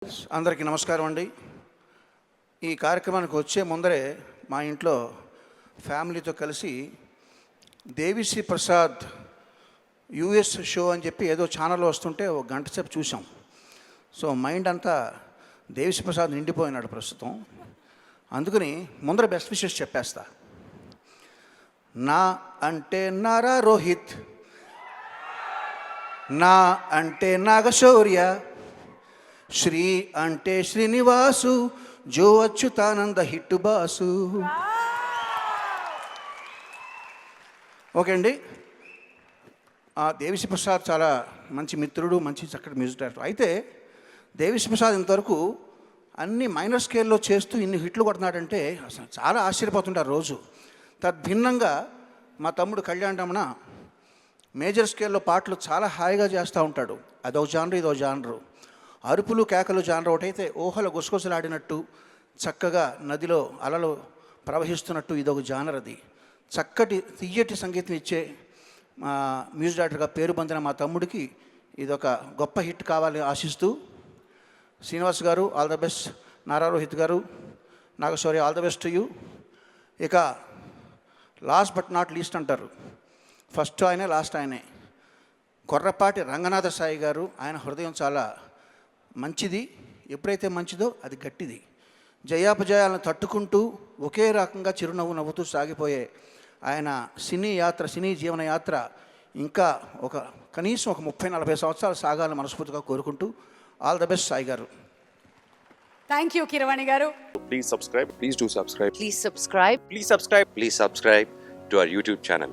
అందరికీ నమస్కారం అండి. ఈ కార్యక్రమానికి వచ్చే ముందరే మా ఇంట్లో ఫ్యామిలీతో కలిసి దేవిశ్రీ ప్రసాద్ యూఎస్ షో అని చెప్పి ఏదో ఛానల్లో వస్తుంటే ఒక గంట సేపు చూసాం. సో మైండ్ అంతా దేవిశ్రీ ప్రసాద్ నిండిపోయినాడు ప్రస్తుతం. అందుకని ముందర బెస్ట్ విషెస్ చెప్పేస్తా. నా అంటే నారా రోహిత్, నా అంటే నాగశౌర్య, శ్రీ అంటే శ్రీనివాసు, జో అచ్యుతానంద హిట్టు బాసు. ఓకే అండి. దేవిశ్రీ ప్రసాద్ చాలా మంచి మిత్రుడు, మంచి చక్కటి మ్యూజిక్ డైరెక్టర్. అయితే దేవిశ్రీ ప్రసాద్ ఇంతవరకు అన్ని మైనర్ స్కేల్లో చేస్తూ ఇన్ని హిట్లు కొడుతున్నాడంటే అసలు చాలా ఆశ్చర్యపోతుంటారు రోజు. తద్భిన్నంగా మా తమ్ముడు కళ్యాణ్ రమణ మేజర్ స్కేల్లో పాటలు చాలా హాయిగా చేస్తూ ఉంటాడు. అదో జానరు, ఇదో జానరు. అరుపులు కేకలు జానరు ఒకటైతే ఊహలు గుసగుసలాడినట్టు చక్కగా నదిలో అలలు ప్రవహిస్తున్నట్టు ఇదొక జానర్. అది చక్కటి తియ్యటి సంగీతం ఇచ్చే మ్యూజిక్ డైరెక్టర్గా పేరు పొందిన మా తమ్ముడికి ఇదొక గొప్ప హిట్ కావాలని ఆశిస్తూ, Srinivas garu all the best, Nara Rohit garu, Nagashaurya all the best to you. ఇక లాస్ట్ బట్ నాట్ లీస్ట్ అంటారు, ఫస్ట్ ఆయనే లాస్ట్ ఆయనే, కొర్రపాటి రంగనాథ సాయి గారు. ఆయన హృదయం చాలా మంచిది, ఎప్పుడైతే మంచిదో అది గట్టిది. జయాపజయాలను తట్టుకుంటూ ఒకే రకంగా చిరునవ్వు నవ్వుతూ సాగిపోయే ఆయన సినీ యాత్ర, సినీ జీవన యాత్ర ఇంకా కనీసం ఒక 30-40 సంవత్సరాలు సాగాలని మనస్ఫూర్తిగా కోరుకుంటూ ఆల్ ద బెస్ట్ సాయి గారు. థ్యాంక్ యూ కీరవాణి గారు. Please subscribe. Please do subscribe. Please subscribe. Please subscribe. Please subscribe to our YouTube channel.